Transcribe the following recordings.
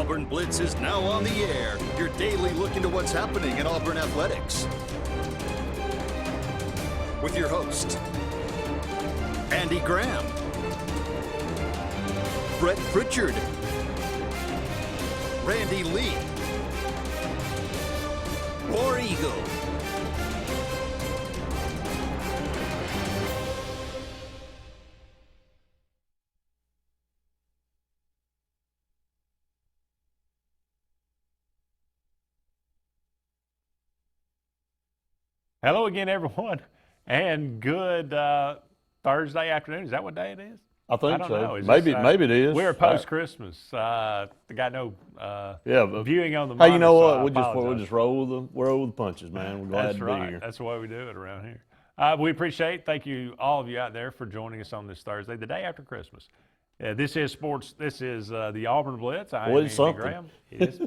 Auburn Blitz is now on the air, your daily look into what's happening in Auburn athletics. With your host, Andy Graham, Brett Pritchard, Randy Lee, War Eagle. Hello again, everyone, and good Thursday afternoon. Is that what day it is? I think I don't so. know. Maybe it is. We're post-Christmas. Got no viewing on the monitor. Hey, you know what? So we'll just roll with the punches, man. We're glad That's to right. be here. That's the way we do it around here. We appreciate. Thank you, all of you out there, for joining us on this Thursday, the day after Christmas. This is sports. This is the Auburn Blitz. I am Andy Graham. It is.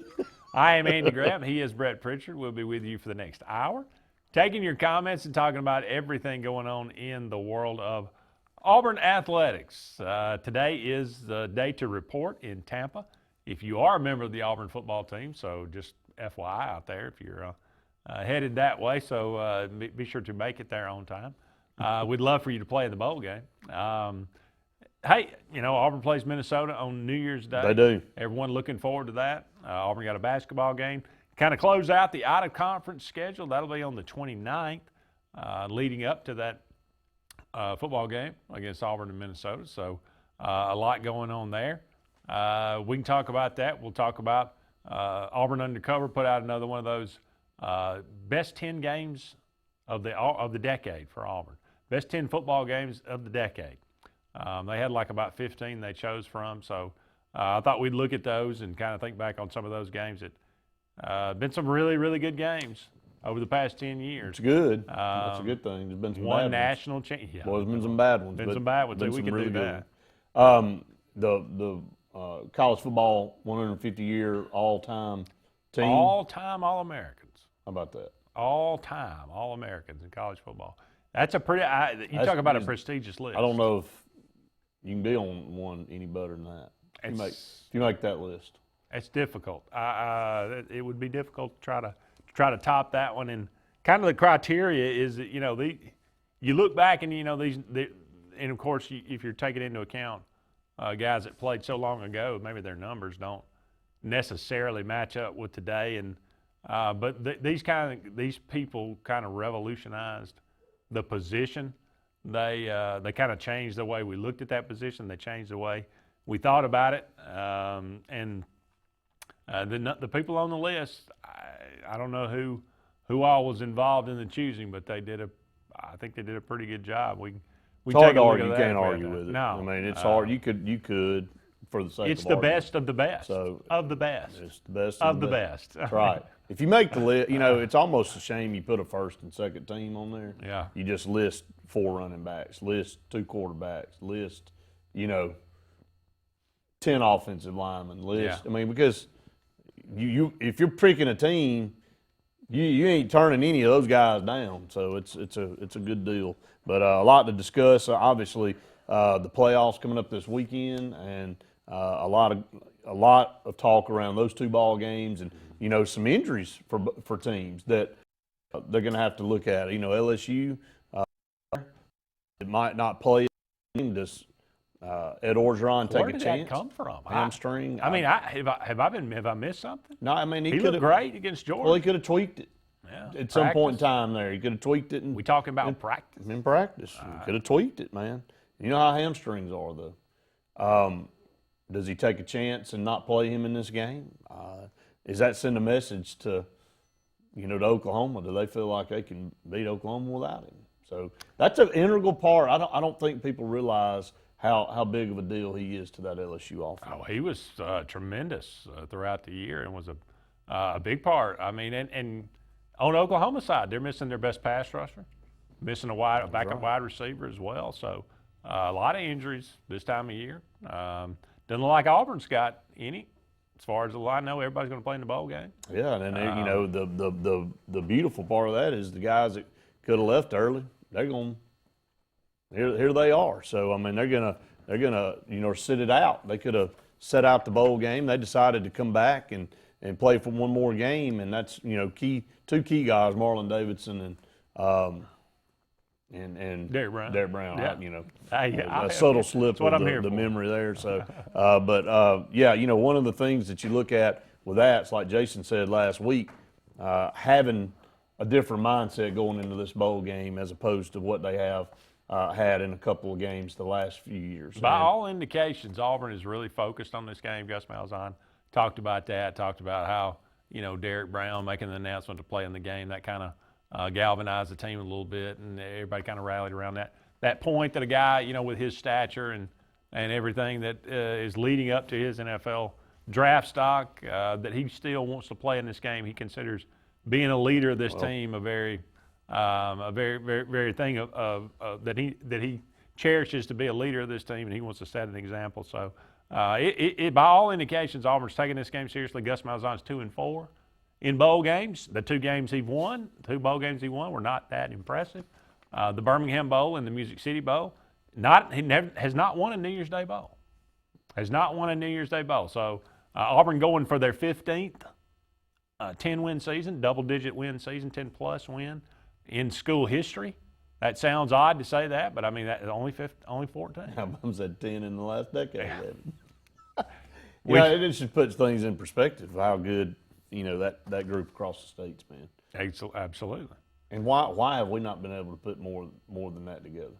I am Andy Graham. He is Brett Pritchard. We'll be with you for the next hour, taking your comments and talking about everything going on in the world of Auburn athletics. Today is the day to report in Tampa. If you are a member of the Auburn football team, so just FYI out there, if you're headed that way, so be sure to make it there on time. We'd love for you to play in the bowl game. Hey, Auburn plays Minnesota on New Year's Day. They do. Everyone looking forward to that. Auburn got a basketball game. Kind of close out the out-of-conference schedule. That'll be on the 29th, leading up to that football game against Auburn and Minnesota. So a lot going on there. We can talk about that. We'll talk about Auburn Undercover put out another one of those best 10 games of the decade for Auburn. Best 10 football games of the decade. They had like about 15 they chose from. So I thought we'd look at those and kind of think back on some of those games that been some really, really good games over the past 10 years. It's good. That's a good thing. There's been some one bad national champion. Yeah. Well, there's been some bad ones. Been some bad ones. We can really do that. The college football 150-year all-time team. All-time All-Americans. How about that? All-time All-Americans in college football. That's a pretty. Talk about a prestigious list. I don't know if you can be on one any better than that. If you make that list. It's difficult. It would be difficult to try to top that one. And kind of the criteria is that you look back and and of course if you're taking into account guys that played so long ago, maybe their numbers don't necessarily match up with today. And but these people kind of revolutionized the position. They kind of changed the way we looked at that position. They changed the way we thought about it. And the people on the list, I don't know who all was involved in the choosing, but I think they did a pretty good job. It's hard to argue. You can't argue with it. No, I mean it's hard. You could for the sake of it's the best of the best. So of the best. It's the best of the best. That's right. If you make the list, it's almost a shame you put a first and second team on there. Yeah. You just list 4 running backs, list 2 quarterbacks, list 10 offensive linemen, list. Yeah. I mean, because you if you're picking a team, you ain't turning any of those guys down. So it's a good deal. But a lot to discuss. Obviously, the playoffs coming up this weekend, and a lot of talk around those 2 ball games, and some injuries for teams that they're going to have to look at. LSU it might not play. Does Ed Orgeron take a chance? Where did that come from? Hamstring. I mean, have I missed something? No, I mean he looked great against Georgia. Well, he could have tweaked it. Yeah, at some point in time there. He could have tweaked it. We talking about practice? In practice. He could have tweaked it, man. You know how hamstrings are, though. Does he take a chance and not play him in this game? Does that send a message to Oklahoma? Do they feel like they can beat Oklahoma without him? So that's an integral part. I don't think people realize how big of a deal he is to that LSU offense. Oh, he was tremendous throughout the year and was a big part. I mean, and on Oklahoma side, they're missing their best pass rusher, missing a backup wide receiver as well. So a lot of injuries this time of year. Doesn't look like Auburn's got any. As far as I know, everybody's going to play in the bowl game. Yeah, and then the beautiful part of that is the guys that could have left early, they're going. Here they are. So I mean, they're gonna sit it out. They could have set out the bowl game. They decided to come back and play for one more game, and that's two key guys, Marlon Davidson and Derek Brown. Derek Brown. Yeah. A subtle slip of the memory there. So, one of the things that you look at with that, it's like Jason said last week, having a different mindset going into this bowl game as opposed to what they have had in a couple of games the last few years. By all indications, Auburn is really focused on this game. Gus Malzahn talked about that, talked about how, Derek Brown making the announcement to play in the game, that kind of galvanized the team a little bit, and everybody kind of rallied around that point that a guy, with his stature and everything that is leading up to his NFL draft stock, that he still wants to play in this game. He considers being a leader of this team a very thing that he cherishes, to be a leader of this team, and he wants to set an example. So, by all indications, Auburn's taking this game seriously. Gus Malzahn's 2-4 in bowl games. The two bowl games he won were not that impressive. The Birmingham Bowl and the Music City Bowl. Has not won a New Year's Day Bowl. Has not won a New Year's Day Bowl. So Auburn going for their 15th 10-win season, double-digit win season, 10-plus win in school history. That sounds odd to say that, but I mean that only 14. Alabama's had 10 in the last decade. Yeah. It just puts things in perspective of how good that group across the states, man. Absolutely. And why have we not been able to put more than that together?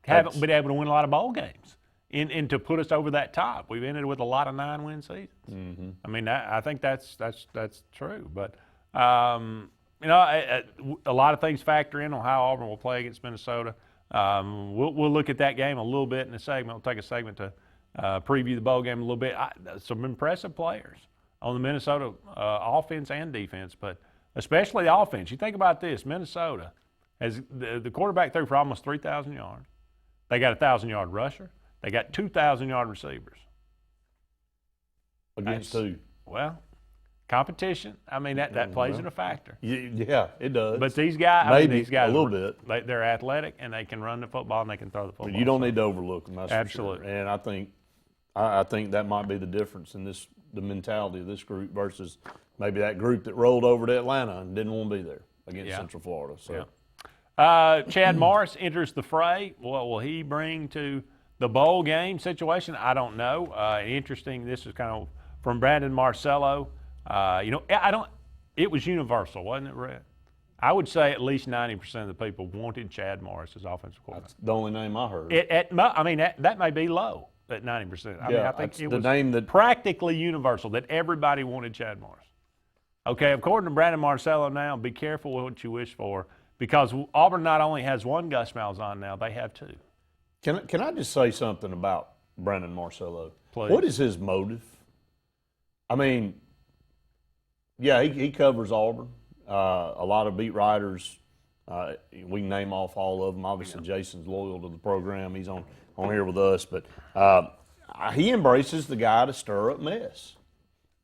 Haven't been able to win a lot of bowl games and to put us over that top. We've ended with a lot of 9-win seasons. Mm-hmm. I mean, I think that's true. But a lot of things factor in on how Auburn will play against Minnesota. We'll look at that game a little bit in a segment. We'll take a segment to preview the bowl game a little bit. Some impressive players on the Minnesota offense and defense, but especially the offense. You think about this: Minnesota has the quarterback threw for almost 3,000 yards. They got a 1,000-yard rusher. They got 2,000-yard receivers. Against who? Well, competition. I mean, that plays in a factor. Yeah, it does. But these guys, a little bit. They're athletic and they can run the football and they can throw the football. But you don't need to overlook them. That's absolutely. For sure. And I think that might be the difference in the mentality of this group versus maybe that group that rolled over to Atlanta and didn't want to be there against Central Florida. So. Yeah. Chad Morris enters the fray. What will he bring to the bowl game situation? I don't know. Interesting. This is kind of from Brandon Marcello. It was universal, wasn't it, Red? I would say at least 90% of the people wanted Chad Morris as offensive coordinator. That's the only name I heard. That may be low at 90%. I think it was name that practically universal that everybody wanted Chad Morris. Okay, according to Brandon Marcello now, be careful what you wish for, because Auburn not only has one Gus Malzahn now, they have two. Can I just say something about Brandon Marcello? Please. What is his motive? I mean, yeah, he covers Auburn. A lot of beat writers, we can name off all of them. Obviously, Jason's loyal to the program. He's on here with us. But he embraces the guy to stir up mess.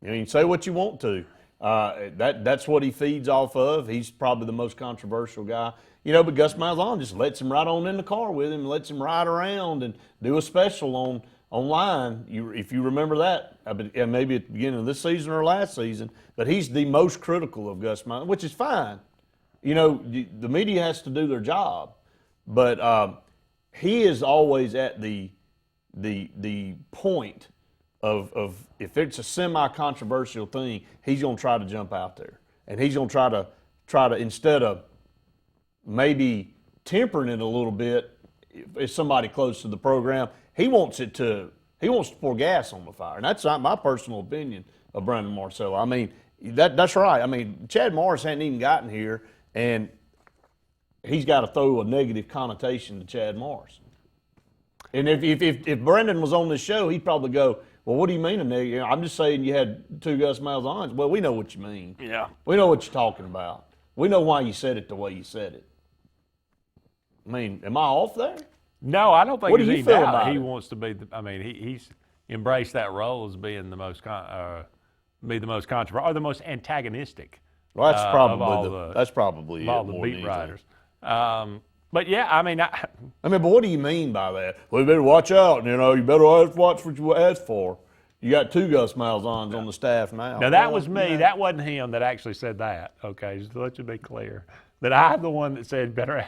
You can say what you want to. That's what he feeds off of. He's probably the most controversial guy. But Gus Malzahn just lets him ride on in the car with him, lets him ride around and do a special online. If you remember that, maybe at the beginning of this season or last season, but he's the most critical of Gus Malzahn, which is fine. The media has to do their job, but he is always at the point of if it's a semi-controversial thing, he's going to try to jump out there, and he's going to try to instead of maybe tempering it a little bit, if somebody close to the program, he wants to pour gas on the fire, and that's not my personal opinion of Brandon Marcello. I mean, that's right. I mean, Chad Morris hadn't even gotten here, and he's got to throw a negative connotation to Chad Morris. And if Brandon was on this show, he'd probably go, well, what do you mean a negative? I'm just saying you had two Gus Malzahns. Well, we know what you mean. Yeah. We know what you're talking about. We know why you said it the way you said it. I mean, am I off there? No, I don't think what do there's you any feel doubt about he it? wants to be. He's embraced that role as being the most controversial or the most antagonistic. Well, that's probably of all the it, beat more writers. But yeah, I mean, but what do you mean by that? Well, you better watch out. You better watch what you ask for. You got 2 Gus Malzahns on the staff now. now that was me. That wasn't him that actually said that. Okay, just to let you be clear. That I'm the one that said better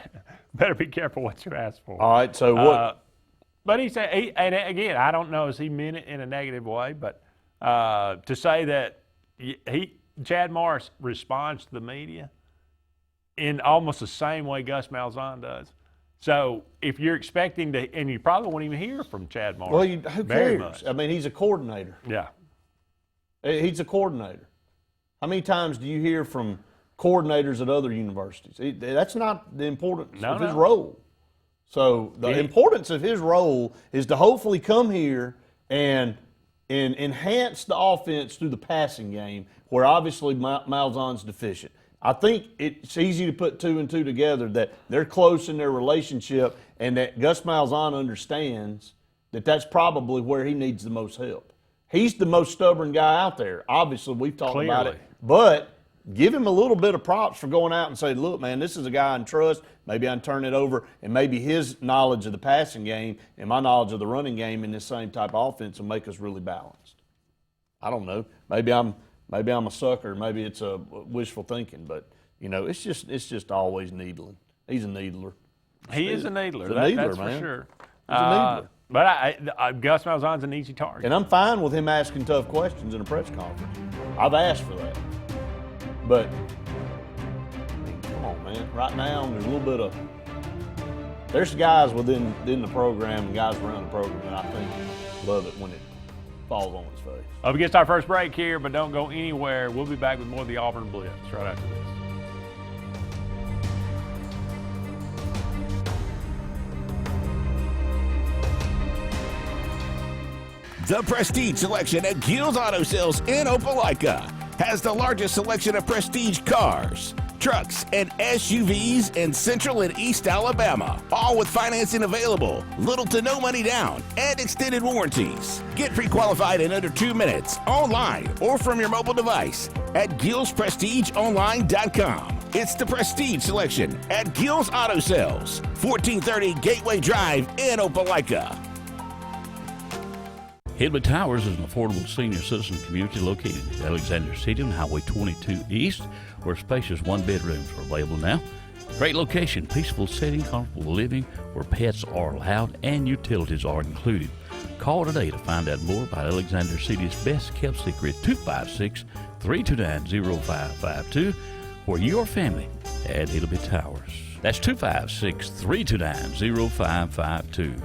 be careful what you ask for. All right. So what? But he said, and again, I don't know if he meant it in a negative way, but to say that Chad Morris responds to the media in almost the same way Gus Malzahn does. So if you're expecting to, and you probably won't even hear from Chad Morris. Well, who very cares? much. I mean, he's a coordinator. Yeah. He's a coordinator. How many times do you hear from coordinators at other universities? That's not the importance of his role. So the importance of his role is to hopefully come here and enhance the offense through the passing game, where obviously Malzahn's deficient. I think it's easy to put 2 and 2 together, that they're close in their relationship, and that Gus Malzahn understands that that's probably where he needs the most help. He's the most stubborn guy out there. Obviously, we've talked about it. But give him a little bit of props for going out and saying, look, man, this is a guy I can trust. Maybe I can turn it over, and maybe his knowledge of the passing game and my knowledge of the running game in this same type of offense will make us really balanced. I don't know. Maybe I'm a sucker. Maybe it's a wishful thinking, but it's just always needling. He's a needler. He is a needler. man. That's for sure. He's a needler. But Gus Malzahn's an easy target. And I'm fine with him asking tough questions in a press conference. I've asked for that. But come on, man. Right now, there's a little bit of there's guys within the program and guys around the program that I think love it when it falls on his face. We get our first break here, but don't go anywhere. We'll be back with more of the Auburn Blitz right after this. The Prestige Selection at Gill's Auto Sales in Opelika has the largest selection of prestige cars, trucks, and SUVs in Central and East Alabama, all with financing available, little to no money down, and extended warranties. Get pre-qualified in under 2 minutes, online or from your mobile device at GillsPrestigeOnline.com. It's the Prestige Selection at Gill's Auto Sales, 1430 Gateway Drive in Opelika. Hidley Towers is an affordable senior citizen community located at Alexander City on Highway 22 East, where spacious 1-bedrooms are available now. Great location, peaceful setting, comfortable living, where pets are allowed and utilities are included. Call today to find out more about Alexander City's best kept secret, 256-329-0552, where your family at Hidley Towers. That's 256-329-0552.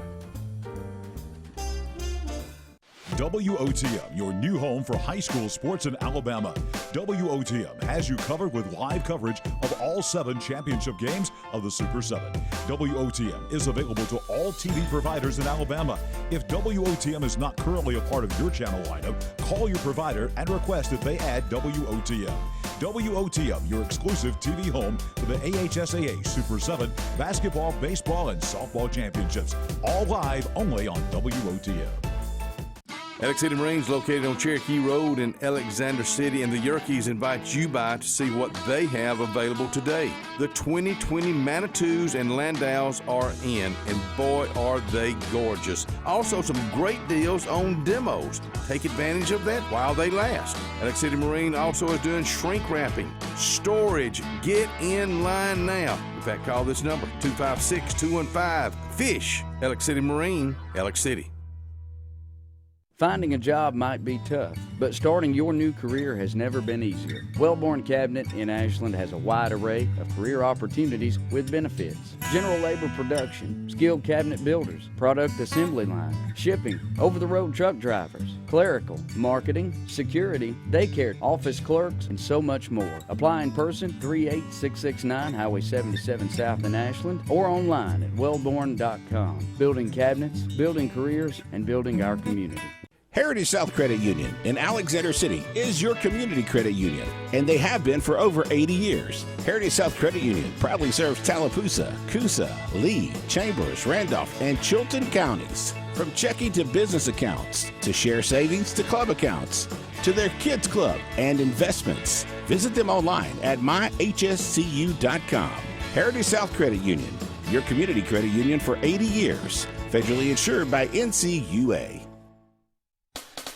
WOTM, your new home for high school sports in Alabama. WOTM has you covered with live coverage of all 7 championship games of the Super 7. WOTM is available to all TV providers in Alabama. If WOTM is not currently a part of your channel lineup, call your provider and request that they add WOTM. WOTM, your exclusive TV home for the AHSAA Super 7 basketball, baseball, and softball championships. All live only on WOTM. Alex City Marines, located on Cherokee Road in Alexander City, and the Yerkes invite you by to see what they have available today. The 2020 Manitous and Landaus are in, and boy, are they gorgeous. Also, some great deals on demos. Take advantage of that while they last. Alex City Marine also is doing shrink wrapping, storage. Get in line now. In fact, call this number, 256-215-FISH. Alex City Marine, Alex City. Finding a job might be tough, but starting your new career has never been easier. Wellborn Cabinet in Ashland has a wide array of career opportunities with benefits. General labor production, skilled cabinet builders, product assembly line, shipping, over-the-road truck drivers, clerical, marketing, security, daycare, office clerks, and so much more. Apply in person, 38669 Highway 77 South in Ashland, or online at wellborn.com. Building cabinets, building careers, and building our community. Heritage South Credit Union in Alexander City is your community credit union, and they have been for over 80 years. Heritage South Credit Union proudly serves Tallapoosa, Coosa, Lee, Chambers, Randolph, and Chilton counties. From checking to business accounts, to share savings to club accounts, to their kids club and investments. Visit them online at myhscu.com. Heritage South Credit Union, your community credit union for 80 years. Federally insured by NCUA.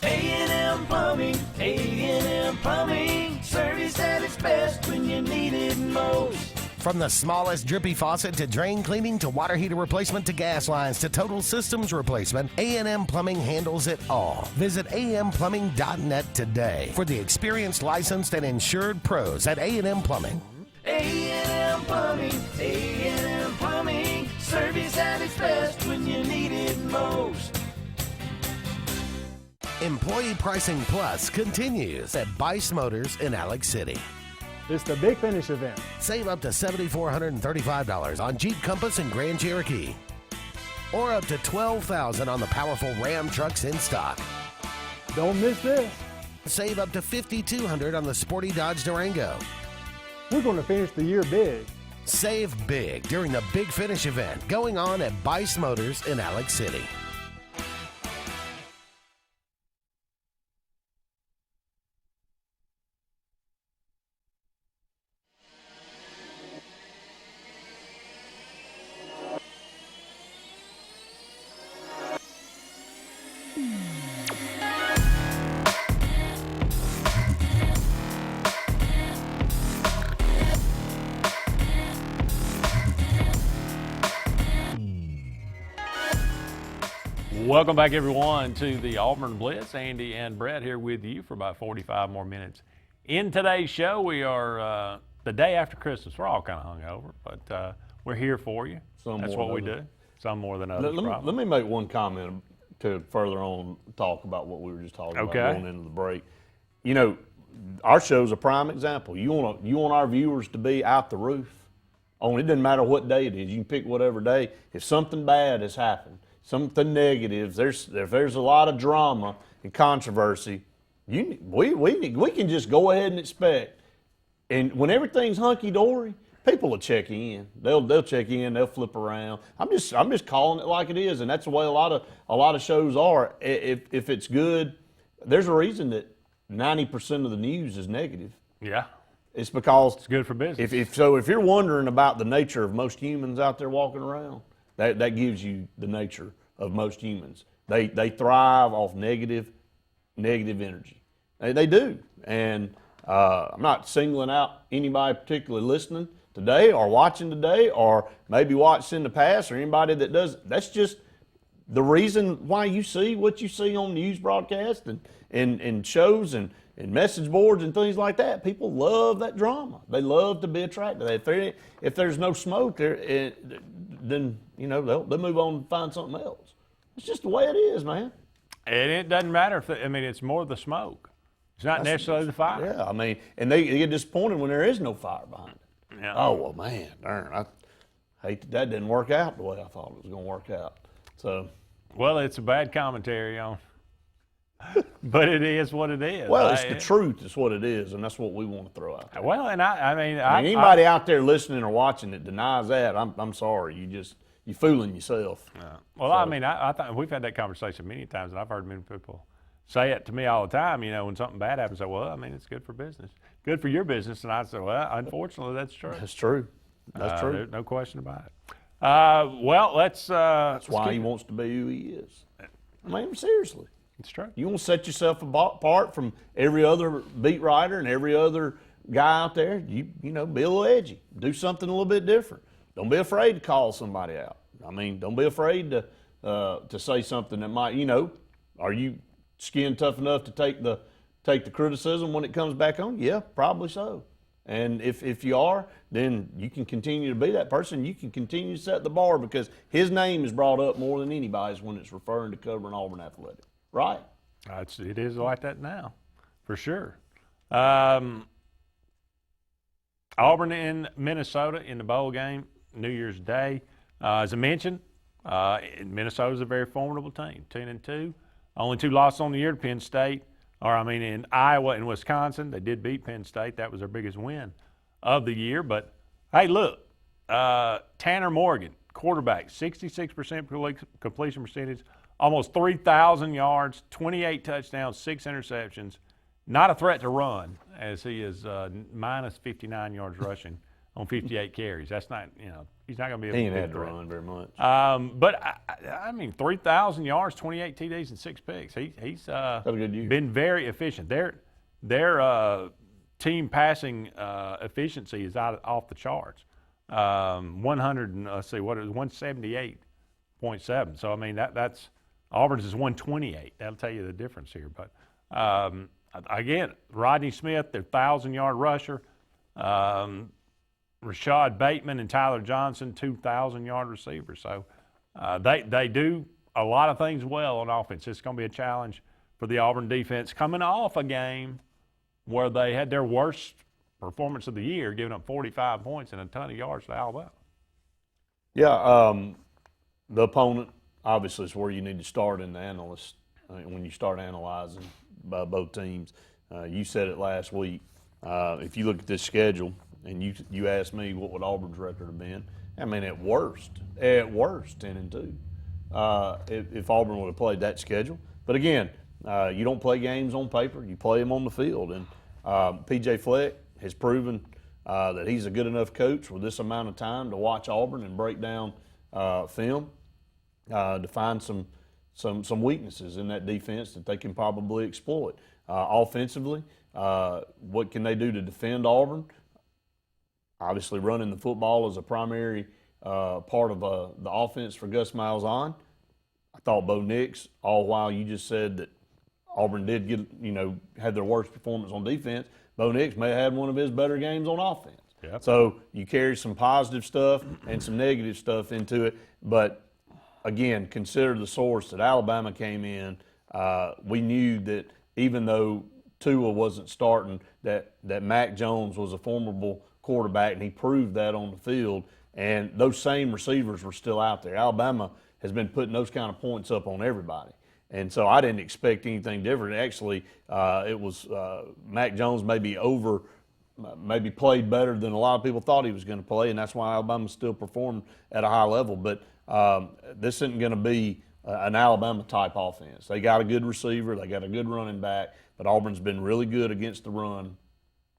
A&M Plumbing, A&M Plumbing, service at its best when you need it most. From the smallest drippy faucet to drain cleaning to water heater replacement to gas lines to total systems replacement, A&M Plumbing handles it all. Visit amplumbing.net today for the experienced, licensed, and insured pros at A&M Plumbing. A&M Plumbing, A&M Plumbing, service at its best when you need it most. Employee Pricing Plus continues at Bice Motors in Alex City. It's the Big Finish event. Save up to $7,435 on Jeep Compass and Grand Cherokee. Or up to $12,000 on the powerful Ram trucks in stock. Don't miss this. Save up to $5,200 on the sporty Dodge Durango. We're going to finish the year big. Save big during the Big Finish event going on at Bice Motors in Alex City. Welcome back, everyone, to the Auburn Blitz. Andy and Brett here with you for about 45 more minutes. In today's show, we are the day after Christmas. We're all kind of hungover, but we're here for you. That's what we do. Some more than others, Let me make one comment to further on talk about what we were just talking about going into the break. You know, our show's a prime example. You want our viewers to be out the roof. It doesn't matter what day it is. You can pick whatever day. If something bad has happened, something negative, if there's a lot of drama and controversy, we can just go ahead and expect. And when everything's hunky-dory, people will check in. They'll check in. They'll flip around. I'm just calling it like it is, and that's the way a lot of shows are. If it's good, there's a reason that 90% of the news is negative. Yeah. It's because it's good for business. If you're wondering about the nature of most humans out there walking around, that gives you the nature of most humans. They thrive off negative energy. They do. And I'm not singling out anybody particularly listening today or watching today or maybe watched in the past or anybody that does. That's just the reason why you see what you see on news broadcasts and shows and message boards and things like that. People love that drama. They love to be attracted. If there's no smoke there, then they'll move on and find something else. It's just the way it is, man. And it doesn't matter it's more the smoke. It's not necessarily the fire. Yeah, and they get disappointed when there is no fire behind it. Yeah. Oh, well, man, darn, I hate that didn't work out the way I thought it was going to work out. So, well, it's a bad commentary on, but it is what it is. Well, it's the truth is what it is, and that's what we want to throw out there. Well, and anybody out there listening or watching that denies that, I'm sorry. You're fooling yourself. Yeah. Well, so, I thought we've had that conversation many times, and I've heard many people say it to me all the time. When something bad happens, I say, well, it's good for business, good for your business, and I say, well, unfortunately, that's true. That's true. That's true. No question about it. Well, let's. That's why he wants to be who he is. Seriously. It's true. You want to set yourself apart from every other beat writer and every other guy out there. You be a little edgy. Do something a little bit different. Don't be afraid to call somebody out. Don't be afraid to say something that might. Are you skin tough enough to take the criticism when it comes back on? Yeah, probably so. And if you are, then you can continue to be that person. You can continue to set the bar because his name is brought up more than anybody's when it's referring to covering Auburn athletics. Right? It is like that now, for sure. Auburn in Minnesota in the bowl game, New Year's Day. As I mentioned, Minnesota's a very formidable team, 10-2. Only 2 losses on the year to Penn State. In Iowa and Wisconsin, they did beat Penn State. That was their biggest win of the year. But, hey, look, Tanner Morgan, quarterback, 66% completion percentage, almost 3,000 yards, 28 touchdowns, 6 interceptions. Not a threat to run, as he is minus 59 yards rushing on 58 carries. That's not, he's not going to be. He ain't a had big to threat. run very much. But I mean, 3,000 yards, 28 TDs, and 6 picks. He's had a good year. Been very efficient. Their team passing efficiency is off the charts. 100 and let's see what it was, 178.7. So I mean that's Auburn's is 128. That'll tell you the difference here. But again, Rodney Smith, their 1,000-yard rusher. Rashad Bateman and Tyler Johnson, 2,000-yard receivers. So they do a lot of things well on offense. It's going to be a challenge for the Auburn defense coming off a game where they had their worst performance of the year, giving up 45 points and a ton of yards to Alabama. Yeah, the opponent obviously is where you need to start in the analyst when you start analyzing both teams. You said it last week. If you look at this schedule and you asked me what would Auburn's record have been, I mean at worst 10-2. If Auburn would have played that schedule, but again, you don't play games on paper; you play them on the field. And P.J. Fleck has proven that he's a good enough coach with this amount of time to watch Auburn and break down film to find some weaknesses in that defense that they can probably exploit. Offensively, what can they do to defend Auburn? Obviously, running the football is a primary part of the offense for Gus Malzahn. I thought Bo Nix, all while you just said that Auburn did had their worst performance on defense, Bo Nix may have had one of his better games on offense. Yep. So you carry some positive stuff and some negative stuff into it. But, again, consider the source that Alabama came in. We knew that even though Tua wasn't starting, that Mac Jones was a formidable quarterback, and he proved that on the field. And those same receivers were still out there. Alabama has been putting those kind of points up on everybody. And so I didn't expect anything different. Actually, it was Mac Jones maybe played better than a lot of people thought he was going to play, and that's why Alabama still performed at a high level. But this isn't going to be an Alabama-type offense. They got a good receiver. They got a good running back. But Auburn's been really good against the run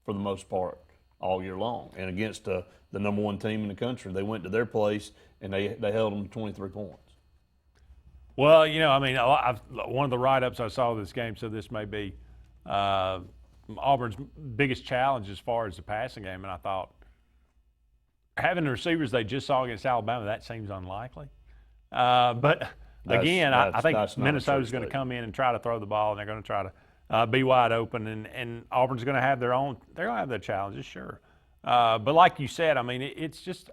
for the most part all year long. And against the number one team in the country, they went to their place, and they held them to 23 points. Well, I mean, one of the write-ups I saw of this game said this may be Auburn's biggest challenge as far as the passing game, and I thought having the receivers they just saw against Alabama, that seems unlikely. But again, I think Minnesota's going to come in and try to throw the ball, and they're going to try to be wide open, and Auburn's going to have their own. They're going to have their challenges, sure. But like you said, I mean, it's just.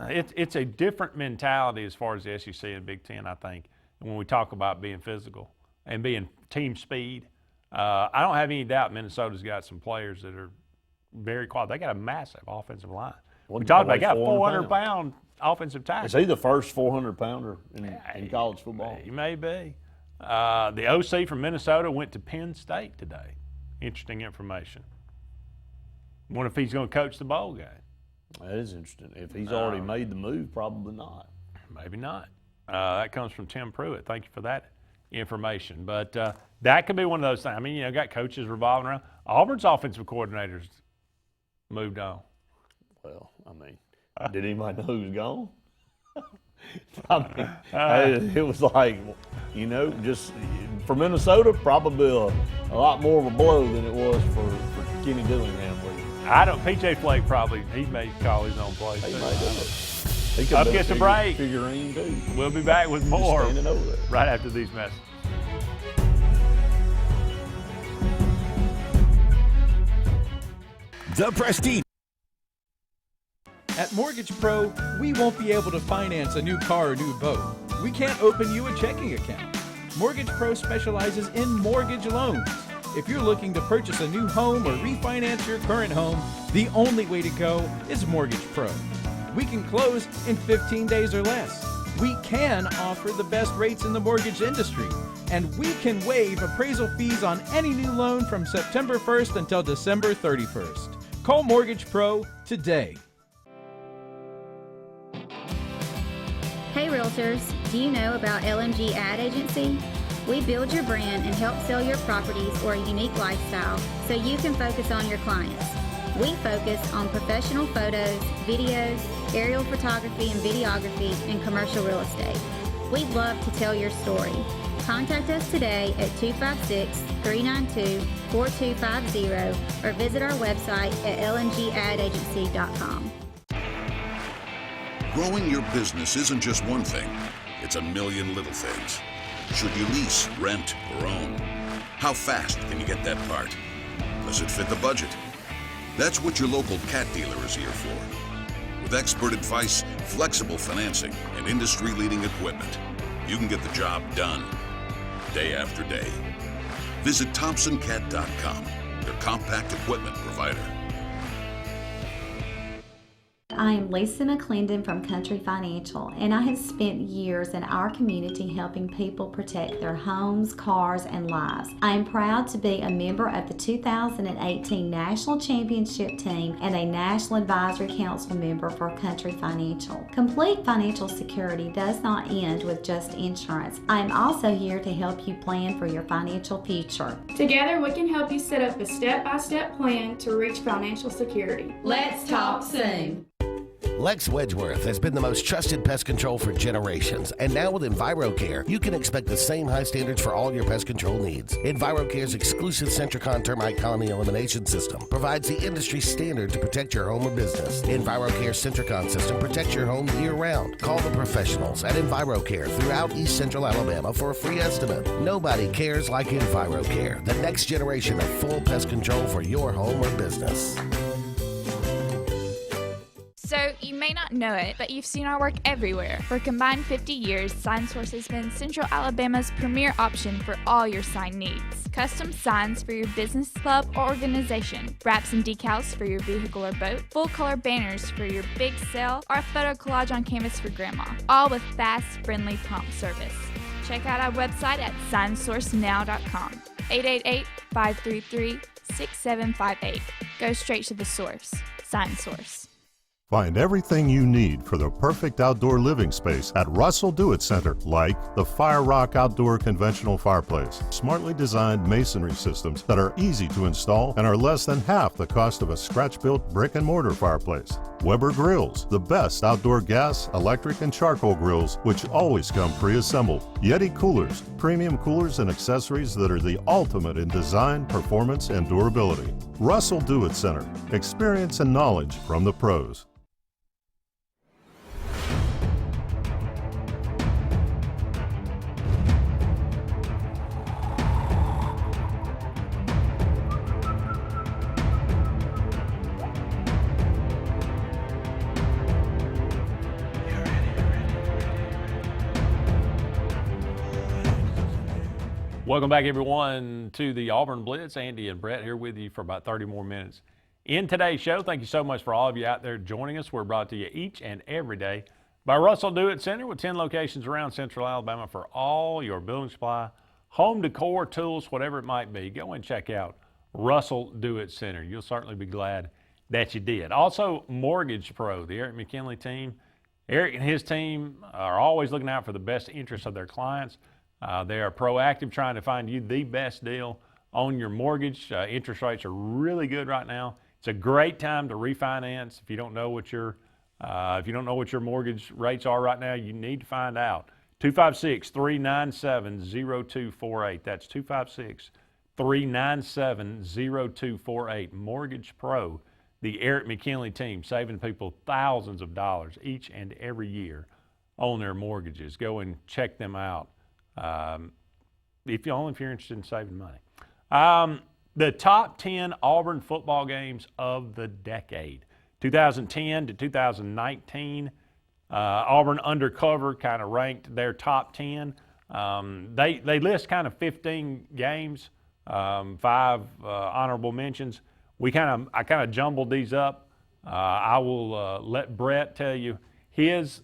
It's a different mentality as far as the SEC and Big Ten, I think, when we talk about being physical and being team speed. I don't have any doubt Minnesota's got some players that are very quality. They got a massive offensive line. We talked about they got a 400-pound offensive tackle. Is he the first 400-pounder in college football? He may be. The OC from Minnesota went to Penn State today. Interesting information. Wonder if he's going to coach the bowl game. That is interesting. If he's already made the move, probably not. Maybe not. That comes from Tim Pruitt. Thank you for that information. But that could be one of those things. I mean, got coaches revolving around. Auburn's offensive coordinators moved on. Well, I mean, did anybody know who was gone? I mean, it was like, just for Minnesota, probably a lot more of a blow than it was for Kenny Dillingham. P.J. Fleck probably, he may call his own play. He could Up gets a break. Figurine too. We'll be back with more right after these messages. The Prestige. At Mortgage Pro, we won't be able to finance a new car or new boat. We can't open you a checking account. Mortgage Pro specializes in mortgage loans. If you're looking to purchase a new home or refinance your current home, the only way to go is Mortgage Pro. We can close in 15 days or less. We can offer the best rates in the mortgage industry. And we can waive appraisal fees on any new loan from September 1st until December 31st. Call Mortgage Pro today. Hey Realtors, do you know about LMG Ad Agency? We build your brand and help sell your properties or a unique lifestyle so you can focus on your clients. We focus on professional photos, videos, aerial photography and videography, and commercial real estate. We'd love to tell your story. Contact us today at 256-392-4250 or visit our website at lmgadagency.com. Growing your business isn't just one thing, it's a million little things. Should you lease, rent, or own? How fast can you get that part? Does it fit the budget? That's what your local CAT dealer is here for. With expert advice, flexible financing, and industry-leading equipment, you can get the job done, day after day. Visit ThompsonCat.com, your compact equipment provider. I am Lisa McClendon from Country Financial, and I have spent years in our community helping people protect their homes, cars, and lives. I am proud to be a member of the 2018 National Championship Team and a National Advisory Council member for Country Financial. Complete financial security does not end with just insurance. I am also here to help you plan for your financial future. Together, we can help you set up a step-by-step plan to reach financial security. Let's talk soon. Lex Wedgeworth has been the most trusted pest control for generations, and now with EnviroCare, you can expect the same high standards for all your pest control needs. EnviroCare's exclusive Centricon termite colony elimination system provides the industry standard to protect your home or business. EnviroCare's Centricon system protects your home year-round. Call the professionals at EnviroCare throughout East Central Alabama for a free estimate. Nobody cares like EnviroCare, the next generation of full pest control for your home or business. So, you may not know it, but you've seen our work everywhere. For a combined 50 years, SignSource has been Central Alabama's premier option for all your sign needs. Custom signs for your business, club, or organization, wraps and decals for your vehicle or boat, full-color banners for your big sale, or a photo collage on canvas for grandma, all with fast, friendly, prompt service. Check out our website at signsourcenow.com, 888-533-6758. Go straight to the source. SignSource. Find everything you need for the perfect outdoor living space at Russell Do-It Center, like the Fire Rock Outdoor Conventional Fireplace. Smartly designed masonry systems that are easy to install and are less than half the cost of a scratch-built brick and mortar fireplace. Weber Grills, the best outdoor gas, electric, and charcoal grills, which always come pre-assembled. Yeti Coolers, premium coolers and accessories that are the ultimate in design, performance, and durability. Russell Do-It Center, experience and knowledge from the pros. Welcome back, everyone, to the Auburn Blitz. Andy and Brett here with you for about 30 more minutes. In today's show, thank you so much for all of you out there joining us. We're brought to you each and every day by Russell Do-It Center with 10 locations around Central Alabama for all your building supply, home decor, tools, whatever it might be. Go and check out Russell Do-It Center. You'll certainly be glad that you did. Also, Mortgage Pro, the Eric McKinley team. Eric and his team are always looking out for the best interests of their clients. They are proactive, trying to find you the best deal on your mortgage. Interest rates are really good right now. It's a great time to refinance. If you don't know what your mortgage rates are right now, you need to find out. 256-397-0248. That's 256-397-0248. Mortgage Pro, the Eric McKinley team, saving people thousands of dollars each and every year on their mortgages. Go and check them out. If you're interested in saving money. The top 10 Auburn football games of the decade, 2010 to 2019. Auburn Undercover kind of ranked their top 10. They list kind of 15 games, 5 honorable mentions. I kind of jumbled these up. I will let Brett tell you his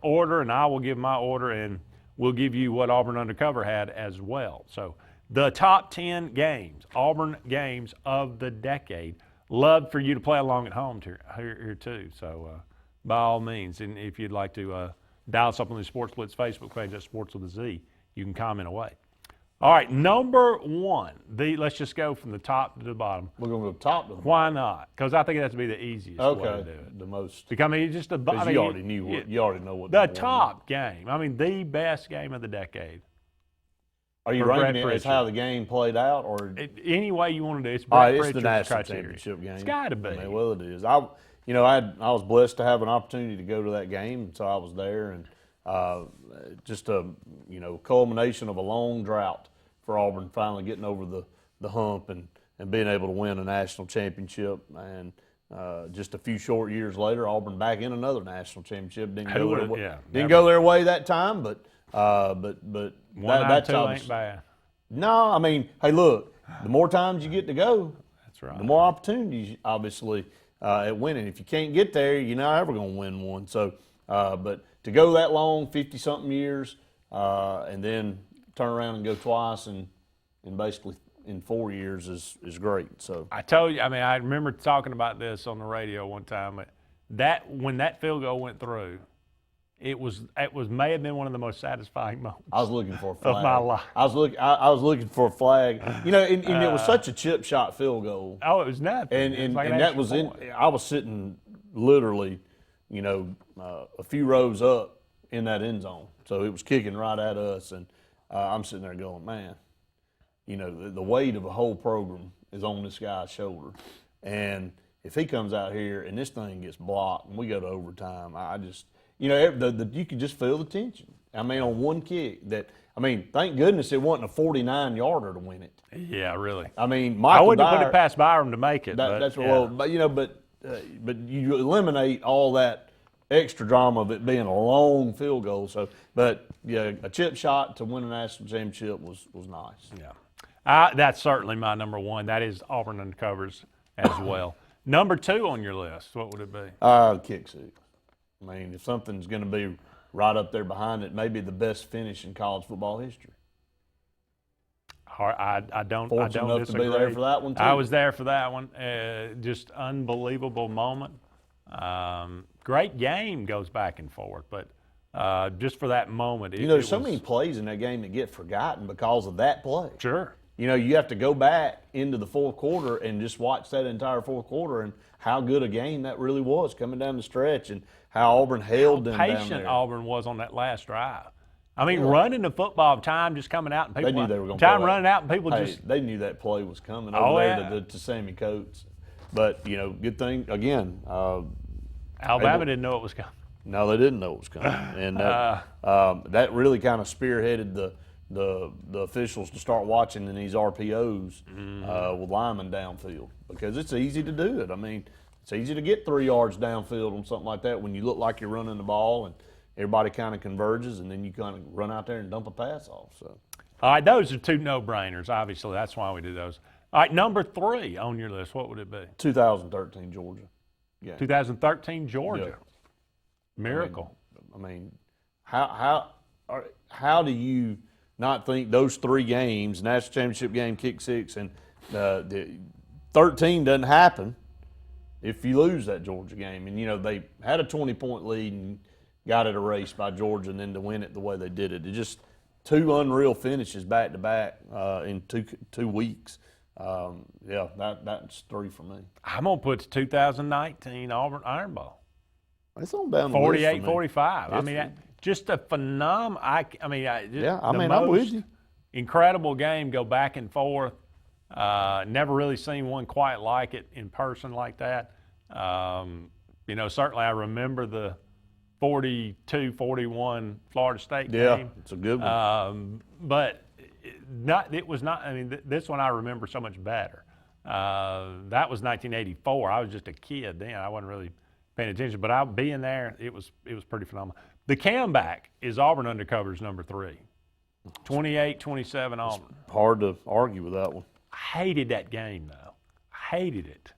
order, and I will give my order, and we'll give you what Auburn Undercover had as well. So the top 10 games, Auburn games of the decade. Love for you to play along at home here too. So by all means, and if you'd like to dial us up on the Sports Blitz Facebook page, that's Sports with a Z, you can comment away. All right, number one. Let's just go from the top to the bottom. We're going to go top to the bottom. Why not? Because I think that's to be the easiest way to do it. The most. Because, I mean, just a. Because you already knew what. You already know what. The top game. I mean, the best game of the decade. Are you ranking it as how the game played out, or any way you want to do it? It's Brett it's the national criteria. championship game. It's got to be. I mean, well, it is. I was blessed to have an opportunity to go to that game, so I was there, and just a culmination of a long drought for Auburn finally getting over the hump and being able to win a national championship. And just a few short years later, Auburn back in another national championship. Didn't go their way that time, but that's ain't bad. No, I mean, hey, look, the more times you get to go, that's right. The more opportunities, obviously, at winning. If you can't get there, you're not ever going to win one. So, but to go that long, 50-something years, and then turn around and go twice and basically in 4 years is great. So I told you, I mean, I remember talking about this on the radio one time. That when that field goal went through, it may have been one of the most satisfying moments. I was looking for a flag of my life. I was looking for a flag. And it was such a chip shot field goal. Oh, it was nothing. And that was I was sitting literally, a few rows up in that end zone. So it was kicking right at us, and I'm sitting there going, man, the weight of a whole program is on this guy's shoulder, and if he comes out here and this thing gets blocked and we go to overtime, I just. You could just feel the tension. I mean, on one kick thank goodness it wasn't a 49-yarder to win it. Yeah, really. I mean, I wouldn't have put it past Byram to make it. That's well, but you eliminate all that extra drama of it being a long field goal. So, but yeah, a chip shot to win a national championship was nice. Yeah, that's certainly my number one. That is Auburn Undercovers as well. Number two on your list, what would it be? Kick six. I mean, if something's going to be right up there behind it, maybe the best finish in college football history. I don't Fortunate disagree. to be there for that one, too. I was there for that one. Just unbelievable moment. Great game goes back and forth, but just for that moment. There's so many plays in that game that get forgotten because of that play. Sure. You have to go back into the fourth quarter and just watch that entire fourth quarter and how good a game that really was coming down the stretch and how Auburn held them down there. How patient Auburn was on that last drive. I mean, running the football, time just coming out. And people, they knew they were going to time running out and people they knew that play was coming over there to Sammy Coates. But, good thing, again. Alabama didn't know it was coming. No, they didn't know it was coming. And that really kind of spearheaded the officials to start watching in these RPOs with linemen downfield because it's easy to do it. I mean, it's easy to get 3 yards downfield on something like that when you look like you're running the ball and everybody kind of converges and then you kind of run out there and dump a pass off. So, all right, those are two no-brainers. Obviously, that's why we do those. All right, number three on your list, what would it be? 2013 Georgia. Yeah. 2013 Georgia. Yeah. Miracle. I mean, how do you not think those three games, national championship game, kick six, and the 13 doesn't happen if you lose that Georgia game? And, they had a 20-point lead and got it erased by Georgia, and then to win it the way they did it. It's just two unreal finishes back-to-back in two weeks. That's three for me. I'm going to put the 2019 Auburn Iron Bowl. It's on down the list for me. 48-45. I mean, just a phenomenal. I'm with you. Incredible game. Go back and forth. Never really seen one quite like it in person like that. Certainly I remember the 42-41 Florida State game. Yeah, it's a good one. But it was not. I mean, this one I remember so much better. That was 1984. I was just a kid then. I wasn't really paying attention, but being there, it was pretty phenomenal. The comeback is Auburn Undercovers number 3. 28-27 Auburn. It's hard to argue with that one. I hated that game, though. I hated it.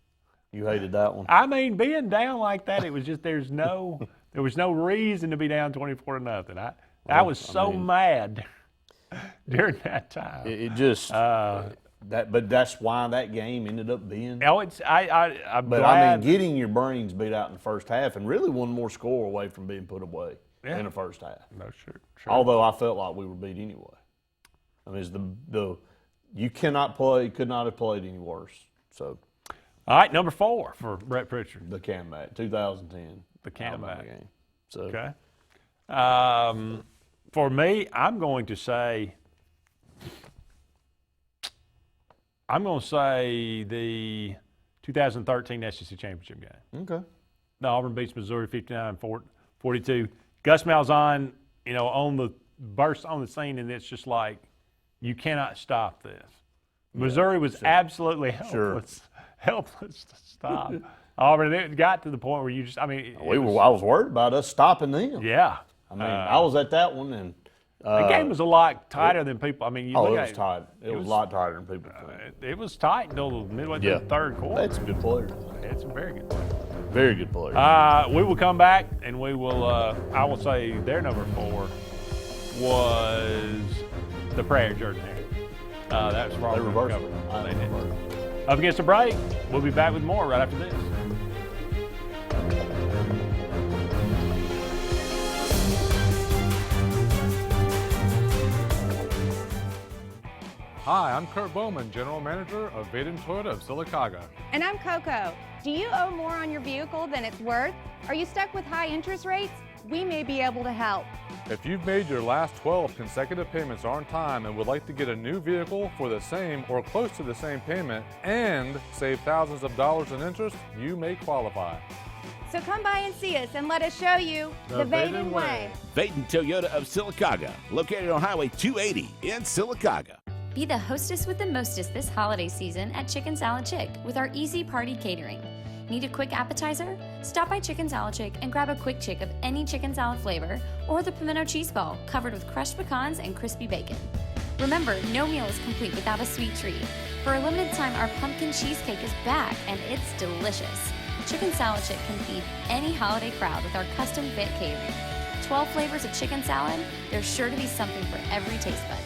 You hated that one? I mean, being down like that, it was just there was no reason to be down 24-0. I was so mad during that time. It just but that's why that game ended up being. Oh, I'm but glad. I mean, getting your brains beat out in the first half and really one more score away from being put away in the first half. No, sure. Although I felt like we were beat anyway. I mean, it's could not have played any worse. So, all right, number 4 for Brett Pritchard. The comeback, 2010. The comeback game. So, okay. For me, I'm going to say the 2013 SEC Championship game. Okay. The Auburn beats Missouri 59-42. Gus Malzahn, on the scene, and it's just like, you cannot stop this. Missouri was absolutely helpless to stop. Auburn, it got to the point where I was worried about us stopping them. Yeah. I mean, I was at that one, and the game was a lot tighter than people. I mean, it was tight. It was a lot tighter than people think. It was tight until midway through the third quarter. They had some good players. They had some very good players. Very good players. We will come back, and we will. I will say their number 4 was the Prayer Jordan Hare. That was wrong. They reversed it. They did. Up against the break. We'll be back with more right after this. Hi, I'm Kurt Bowman, General Manager of Vaden Toyota of Sylacauga. And I'm Coco. Do you owe more on your vehicle than it's worth? Are you stuck with high interest rates? We may be able to help. If you've made your last 12 consecutive payments on time and would like to get a new vehicle for the same or close to the same payment and save thousands of dollars in interest, you may qualify. So come by and see us and let us show you the Vaden way. Vaden Toyota of Sylacauga, located on Highway 280 in Sylacauga. Be the hostess with the mostest this holiday season at Chicken Salad Chick with our easy party catering. Need a quick appetizer? Stop by Chicken Salad Chick and grab a quick chick of any chicken salad flavor or the pimento cheese ball covered with crushed pecans and crispy bacon. Remember, no meal is complete without a sweet treat. For a limited time, our pumpkin cheesecake is back and it's delicious. Chicken Salad Chick can feed any holiday crowd with our custom fit catering. 12 flavors of chicken salad, there's sure to be something for every taste bud.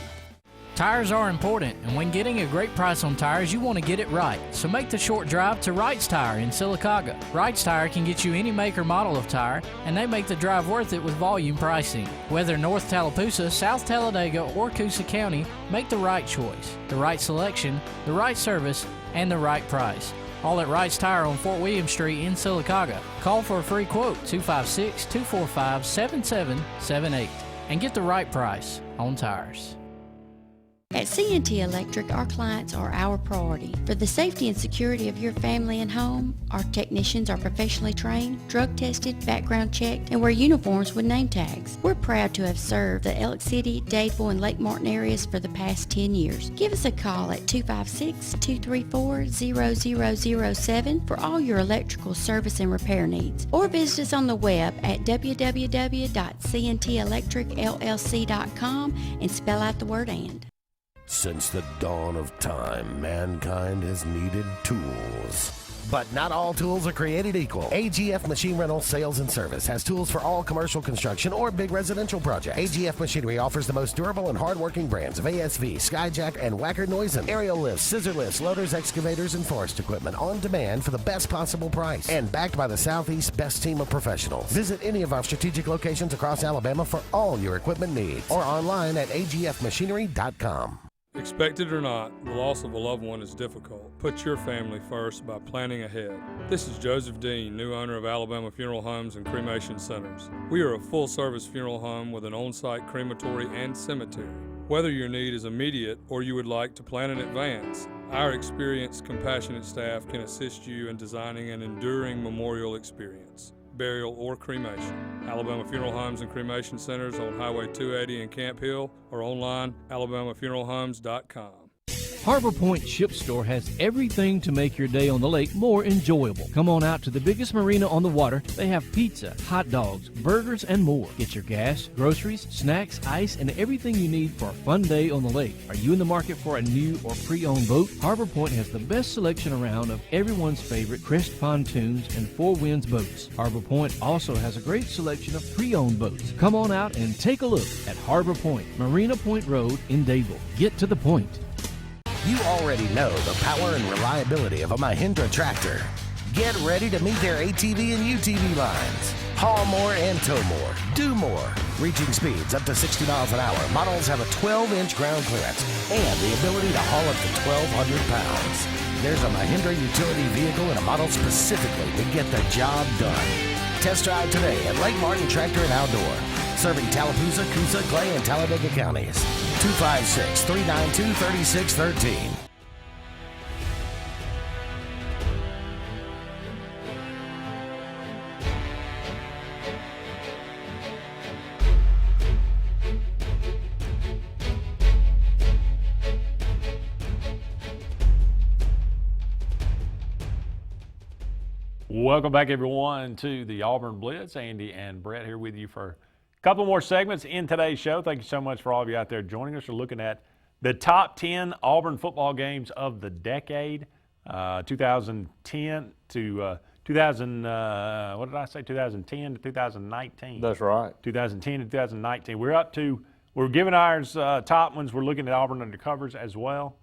Tires are important, and when getting a great price on tires, you want to get it right. So make the short drive to Wright's Tire in Sylacauga. Wright's Tire can get you any make or model of tire, and they make the drive worth it with volume pricing. Whether North Tallapoosa, South Talladega, or Coosa County, make the right choice, the right selection, the right service, and the right price. All at Wright's Tire on Fort William Street in Sylacauga. Call for a free quote, 256-245-7778, and get the right price on tires. At C&T Electric, our clients are our priority. For the safety and security of your family and home, our technicians are professionally trained, drug tested, background checked, and wear uniforms with name tags. We're proud to have served the Elk City, Dadeville, and Lake Martin areas for the past 10 years. Give us a call at 256-234-0007 for all your electrical service and repair needs, or visit us on the web at www.cntelectricllc.com and spell out the word "and." Since the dawn of time, mankind has needed tools. But not all tools are created equal. AGF Machine Rental Sales and Service has tools for all commercial construction or big residential projects. AGF Machinery offers the most durable and hardworking brands of ASV, Skyjack, and Wacker Neusen. Aerial lifts, scissor lifts, loaders, excavators, and forest equipment on demand for the best possible price. And backed by the Southeast's best team of professionals. Visit any of our strategic locations across Alabama for all your equipment needs. Or online at agfmachinery.com. Expect it or not, the loss of a loved one is difficult. Put your family first by planning ahead. This is Joseph Dean, new owner of Alabama Funeral Homes and Cremation Centers. We are a full-service funeral home with an on-site crematory and cemetery. Whether your need is immediate or you would like to plan in advance, our experienced, compassionate staff can assist you in designing an enduring memorial experience, burial, or cremation. Alabama Funeral Homes and Cremation Centers on Highway 280 in Camp Hill or online, alabamafuneralhomes.com. Harbor Point Ship Store has everything to make your day on the lake more enjoyable. Come on out to the biggest marina on the water. They have pizza, hot dogs, burgers, and more. Get your gas, groceries, snacks, ice, and everything you need for a fun day on the lake. Are you in the market for a new or pre-owned boat? Harbor Point has the best selection around of everyone's favorite Crest pontoons and Four Winds boats. Harbor Point also has a great selection of pre-owned boats. Come on out and take a look at Harbor Point, Marina Point Road in Dadeville. Get to the point. You already know the power and reliability of a Mahindra tractor. Get ready to meet their ATV and UTV lines. Haul more and tow more. Do more. Reaching speeds up to 60 miles an hour. Models have a 12-inch ground clearance and the ability to haul up to 1,200 pounds. There's a Mahindra utility vehicle and a model specifically to get the job done. Test drive today at Lake Martin Tractor and Outdoor. Serving Tallapoosa, Coosa, Clay, and Talladega counties. 256-392-3613. Welcome back, everyone, to the Auburn Blitz. Andy and Brett here with you for a couple more segments in today's show. Thank you so much for all of you out there joining us. We're looking at the top 10 Auburn football games of the decade, 2010 to 2010 to 2019. That's right. 2010 to 2019. We're giving ours top ones. We're looking at Auburn undercovers as well.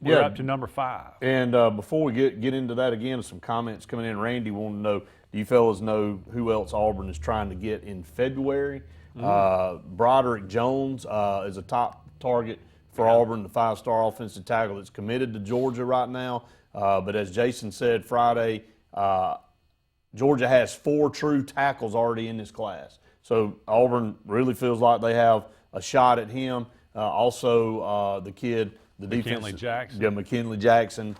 We're up to number 5. And before we get into that again, some comments coming in. Randy wanted to know, do you fellas know who else Auburn is trying to get in February? Broderick Jones is a top target for Auburn, the 5-star offensive tackle that's committed to Georgia right now. But as Jason said Friday, Georgia has 4 true tackles already in this class. So Auburn really feels like they have a shot at him. Also, the kid, the McKinley defense, Jackson. Yeah, McKinley Jackson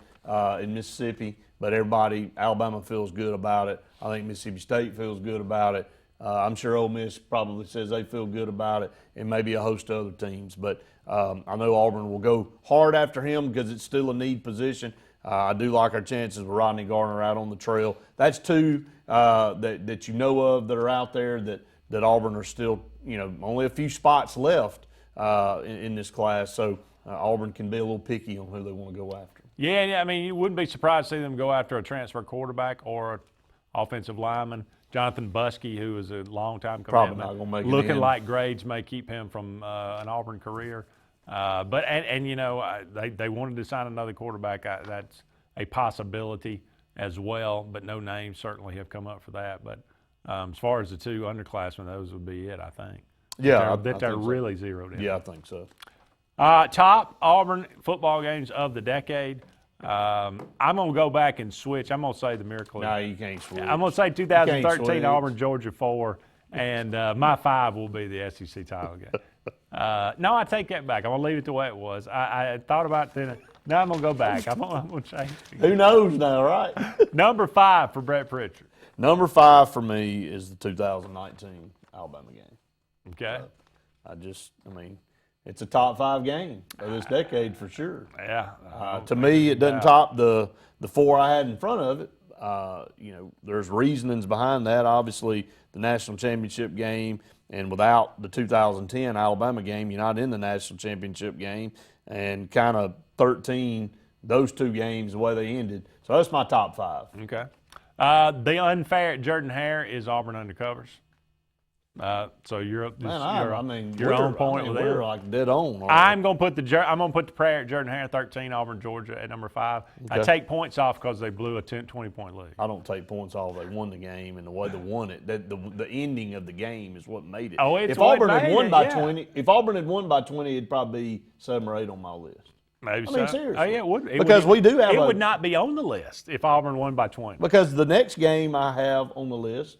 in Mississippi. But Alabama feels good about it. I think Mississippi State feels good about it. I'm sure Ole Miss probably says they feel good about it, and maybe a host of other teams. But I know Auburn will go hard after him because it's still a need position. I do like our chances with Rodney Garner out on the trail. That's 2 that you know of that are out there that Auburn are still, only a few spots left in this class. So Auburn can be a little picky on who they want to go after. Yeah, I mean, you wouldn't be surprised to see them go after a transfer quarterback or an offensive lineman. Jonathan Buskey, who is a long-time commitment, Probably not going to make it looking in. like grades may keep him from an Auburn career. But they wanted to sign another quarterback. That's a possibility as well, but no names certainly have come up for that. But as far as the 2 underclassmen, those would be it, I think. Yeah, they're really zeroed in. Yeah, I think so. Top Auburn football games of the decade. I'm going to go back and switch. I'm going to say the Miracle. No, you can't switch. I'm going to say 2013 Auburn, Georgia 4, and my 5 will be the SEC title game. No, I take that back. I'm going to leave it the way it was. I thought about it then. Now I'm going to go back. I'm going to change it. Who knows now, right? Number 5 for Brett Pritchard. Number 5 for me is the 2019 Alabama game. Okay. It's a top 5 game of this decade for sure. Yeah. To me, it doesn't top the 4 I had in front of it. There's reasonings behind that. Obviously, the national championship game, and without the 2010 Alabama game, you're not in the national championship game. And kind of 13, those 2 games, the way they ended. So that's my top 5. Okay. The unfair at Jordan-Hare is Auburn undercovers. So you're on point with we're them. like dead on. I'm going to put the prayer at Jordan-Hare 13, Auburn, Georgia at number 5. Okay. I take points off because they blew a 20-point lead. I don't take points off. They won the game, and the way they won it, the ending of the game is what made it. Oh, it's if what Auburn had made won it, by yeah. 20, if Auburn had won by 20, it'd probably be 7 or 8 on my list. Maybe I mean, so. seriously. Oh, yeah, it would. It would not be on the list if Auburn won by 20. Because the next game I have on the list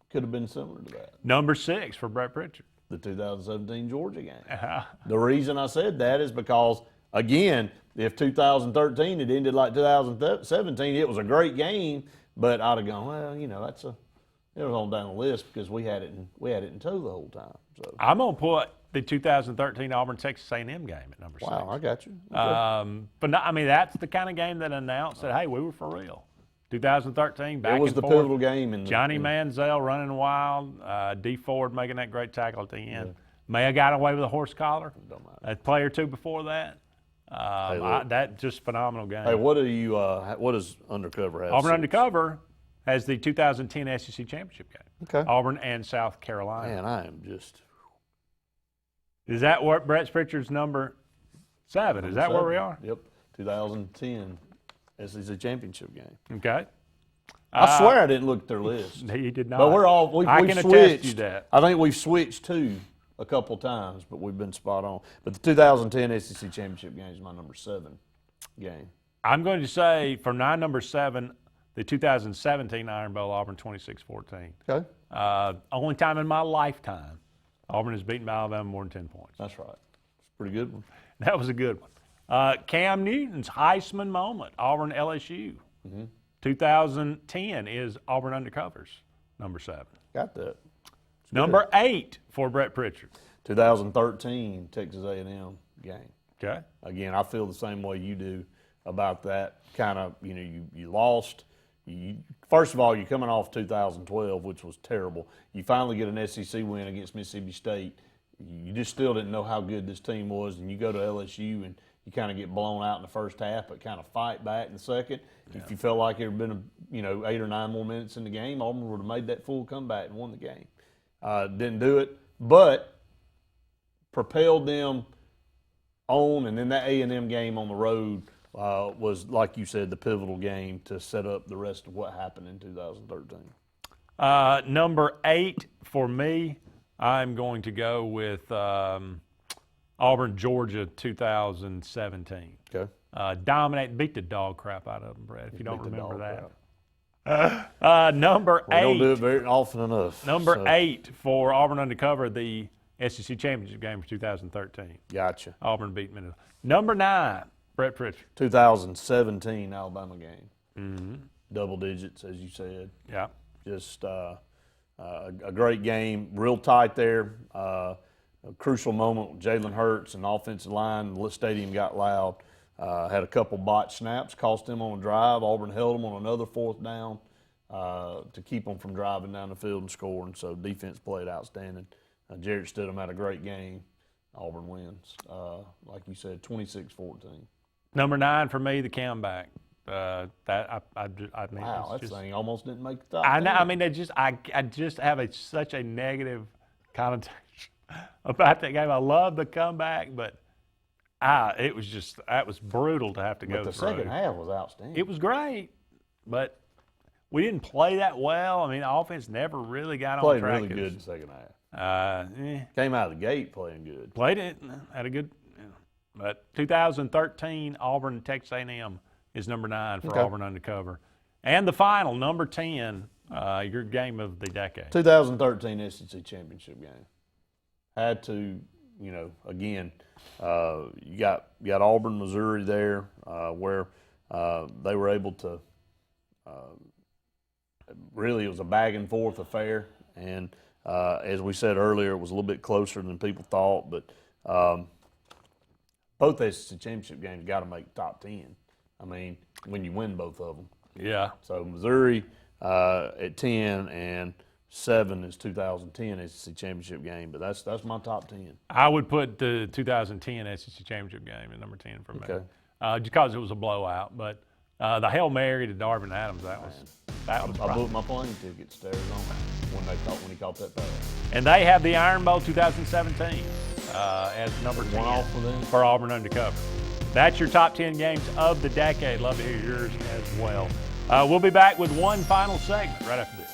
could have been similar to that. Number 6 for Brett Pritchard. The 2017 Georgia game. Uh-huh. The reason I said that is because, again, if 2013 had ended like 2017, it was a great game, but I'd have gone, well, it was on down the list because we had it in tow the whole time. So I'm going to put the 2013 Auburn Texas A&M game at number 6. Wow, I got you. Okay. But no, I mean, that's the kind of game that announced that, hey, we were for real. 2013, back it was and the forth. pivotal game. Johnny Manziel running wild, D. Ford making that great tackle at the end. Yeah. May have got away with a horse collar. A play or 2 before that. That just phenomenal game. Hey, what does Undercover have? Auburn Undercover has the 2010 SEC Championship game. Okay. Auburn and South Carolina. Man, I am just. Is that what Brett Pritchard's number 7? Is that where we are? Yep. 2010 SEC Championship game. Okay. I swear I didn't look at their list. You did not. But we've I can switched. attest to that. I think we've switched too a couple times, but we've been spot on. But the 2010 SEC Championship game is my number 7 game. I'm going to say for my number 7, the 2017 Iron Bowl, Auburn 26-14. Okay. Only time in my lifetime Auburn has beaten Alabama more than 10 points. That's right. It's a pretty good one. That was a good one. Cam Newton's Heisman moment, Auburn LSU. 2010 is Auburn Undercovers, number 7. Got that. Number 8 for Brett Pritchard. 2013 Texas A&M game. Okay. Again, I feel the same way you do about that. Kind of, you lost. First of all, you're coming off 2012, which was terrible. You finally get an SEC win against Mississippi State. You just still didn't know how good this team was, and you go to LSU and you kind of get blown out in the first half, but kind of fight back in the second. Yeah. If you felt like there had been 8 or 9 more minutes in the game, Auburn would have made that full comeback and won the game. Didn't do it, but propelled them on, and then that A&M game on the road was, like you said, the pivotal game to set up the rest of what happened in 2013. Number 8 for me, I'm going to go with Auburn, Georgia, 2017. Okay. Dominate, beat the dog crap out of them, Brad, if you don't remember that. Number 8. We don't do it very often enough. Number 8 for Auburn Undercover, the SEC Championship game for 2013. Gotcha. Auburn beat Minnesota. Number 9, Brett Pritchard. 2017 Alabama game. Double digits, as you said. Yeah. Just a great game, real tight there. A crucial moment with Jalen Hurts and the offensive line. The stadium got loud. Had a couple botched snaps, cost them on a drive. Auburn held them on another 4th down to keep them from driving down the field and scoring. So defense played outstanding. Jarrett Stidham had a great game. Auburn wins, like you said, 26-14. Number 9 for me, the comeback. Wow, that thing almost didn't make the top. I know. I mean, I just have such a negative connotation about that game. I love the comeback, but that was brutal to have to go through. But the second half was outstanding. It was great, but we didn't play that well. I mean, the offense never really got on track. Played really good in the second half. Came out of the gate playing good. Played it, had a good. But 2013 Auburn Texas A&M is number 9 for Auburn Undercover, and the final number 10, your game of the decade. 2013 SEC Championship game. Had to, again, you got Auburn, Missouri there, where they were able to. Really, it was a back and forth affair, and as we said earlier, it was a little bit closer than people thought. But both SEC Championship games got to make top 10. I mean, when you win both of them. Yeah. So Missouri at 10 and 7 is 2010 SEC Championship game, but that's my top 10. I would put the 2010 SEC Championship game at number 10 for me. Okay. Because it was a blowout, but the Hail Mary to Darvin Adams, that was I booked my plane tickets to Arizona when he caught that pass. And they have the Iron Bowl 2017 as number 10 for Auburn Undercover. That's your top 10 games of the decade. Love to hear yours as well. We'll be back with one final segment right after this.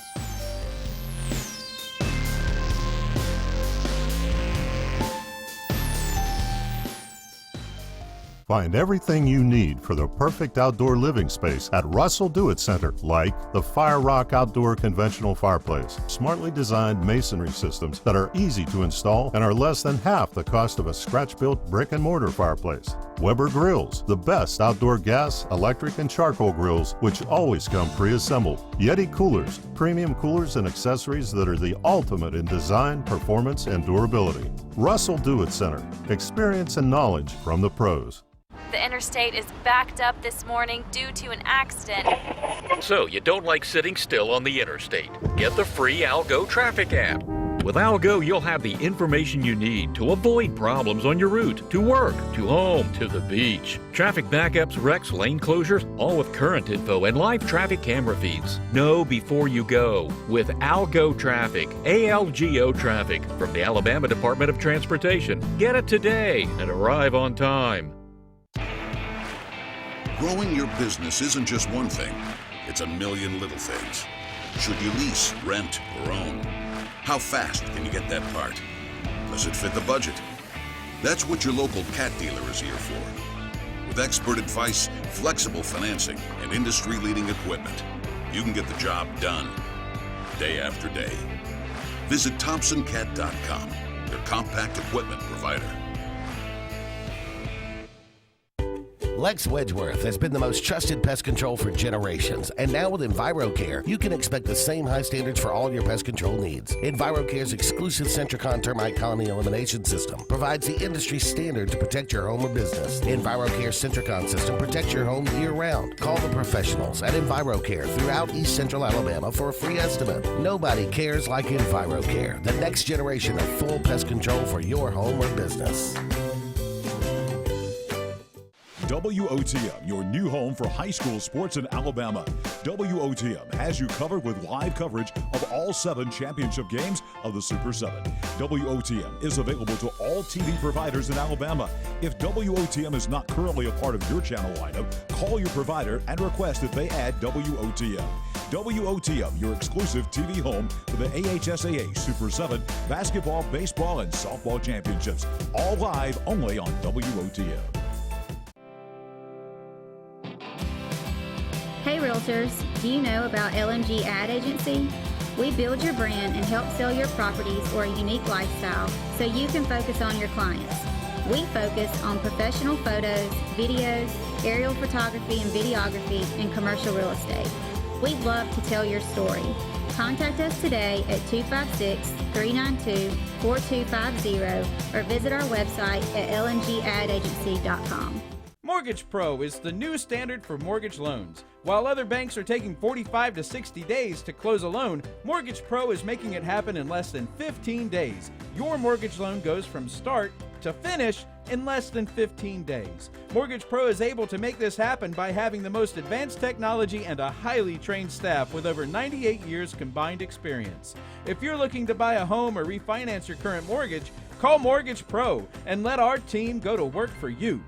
Find everything you need for the perfect outdoor living space at Russell Do It Center, like the Fire Rock Outdoor Conventional Fireplace, smartly designed masonry systems that are easy to install and are less than half the cost of a scratch-built brick and mortar fireplace. Weber Grills, the best outdoor gas, electric, and charcoal grills, which always come pre-assembled. Yeti Coolers, premium coolers and accessories that are the ultimate in design, performance, and durability. Russell Do It Center, experience and knowledge from the pros. The interstate is backed up this morning due to an accident. So you don't like sitting still on the interstate? Get the free Algo traffic app. With Algo, you'll have the information you need to avoid problems on your route, to work, to home, to the beach. Traffic backups, wrecks, lane closures, all with current info and live traffic camera feeds. Know before you go with Algo Traffic, ALGO Traffic from the Alabama Department of Transportation. Get it today and arrive on time. Growing your business isn't just one thing, It's a million little things. Should you lease, rent, or own? How fast can you get that part? Does it fit the budget? That's what your local Cat dealer is here for. With expert advice, flexible financing, and industry-leading equipment, you can get the job done, day after day. Visit ThompsonCat.com, your compact equipment provider. Lex Wedgeworth has been the most trusted pest control for generations, and now with EnviroCare, you can expect the same high standards for all your pest control needs. EnviroCare's exclusive Centricon termite colony elimination system provides the industry standard to protect your home or business. EnviroCare's Centricon system protects your home year-round. Call the professionals at EnviroCare throughout East Central Alabama for a free estimate. Nobody cares like EnviroCare, the next generation of full pest control for your home or business. WOTM, your new home for high school sports in Alabama. WOTM has you covered with live coverage of all 7 championship games of the Super 7. WOTM is available to all TV providers in Alabama. If WOTM is not currently a part of your channel lineup, call your provider and request that they add WOTM. WOTM, your exclusive TV home for the AHSAA Super 7 basketball, baseball, and softball championships. All live only on WOTM. Hey Realtors, do you know about LMG Ad Agency? We build your brand and help sell your properties or a unique lifestyle so you can focus on your clients. We focus on professional photos, videos, aerial photography and videography, and commercial real estate. We'd love to tell your story. Contact us today at 256-392-4250 or visit our website at lmgadagency.com. Mortgage Pro is the new standard for mortgage loans. While other banks are taking 45 to 60 days to close a loan, Mortgage Pro is making it happen in less than 15 days. Your mortgage loan goes from start to finish in less than 15 days. Mortgage Pro is able to make this happen by having the most advanced technology and a highly trained staff with over 98 years combined experience. If you're looking to buy a home or refinance your current mortgage, call Mortgage Pro and let our team go to work for you.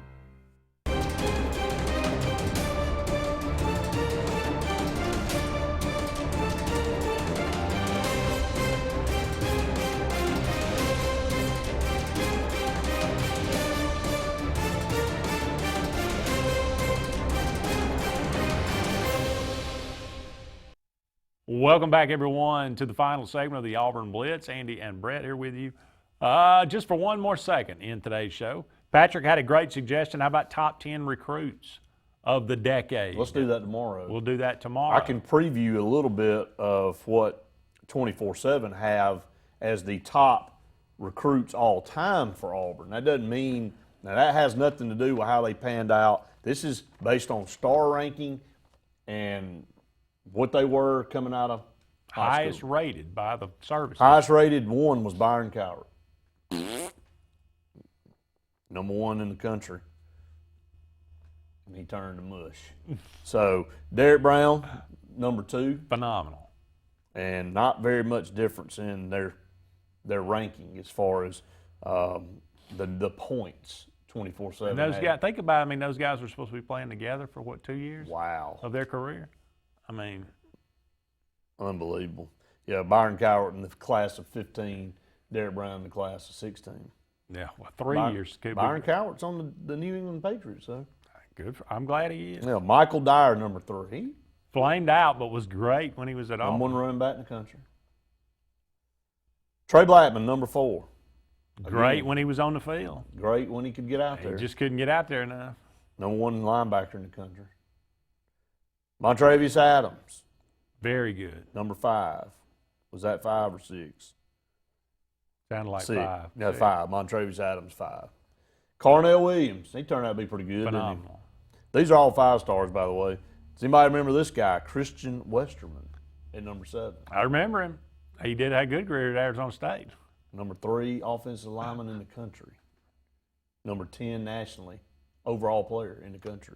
Welcome back, everyone, to the final segment of the Auburn Blitz. Andy and Brett here with you. Just for one more second in today's show, Patrick had a great suggestion. How about top 10 recruits of the decade? Let's do that tomorrow. We'll do that tomorrow. I can preview a little bit of what 24/7 have as the top recruits all time for Auburn. That doesn't mean, now that has nothing to do with how they panned out. This is based on star ranking and what they were coming out of high highest school. rated by the services. Highest rated one was Byron Cowart. Number 1 in the country. And he turned to mush. So Derek Brown, number 2. Phenomenal. And not very much difference in their ranking as far as the points 24/7. And those guys, think about it, I mean, those guys were supposed to be playing together for what, 2 years? Wow. Of their career? I mean, unbelievable. Yeah, Byron Cowart in the class of 15, Derek Brown in the class of 16. Yeah, well, 3 years. Byron Cowart's on the New England Patriots, so. Good. I'm glad he is. Yeah, Michael Dyer, number 3. Flamed out, but was great when he was at Auburn. Number 1 running back in the country. Trey Blackman, number 4. Great Again, when he was on the field. Great when he could get out there. He just couldn't get out there enough. Number 1 linebacker in the country. Montravius Adams. Very good. Number 5. Was that 5 or 6? Sounded like 6. 5. Yeah, 6. 5. Montravius Adams, 5. Carnell Williams. He turned out to be pretty good, Phenomenal. didn't he? These are all 5-stars, by the way. Does anybody remember this guy, Christian Westerman, at number 7? I remember him. He did have a good career at Arizona State. Number 3 offensive lineman in the country. Number 10 nationally, overall player in the country.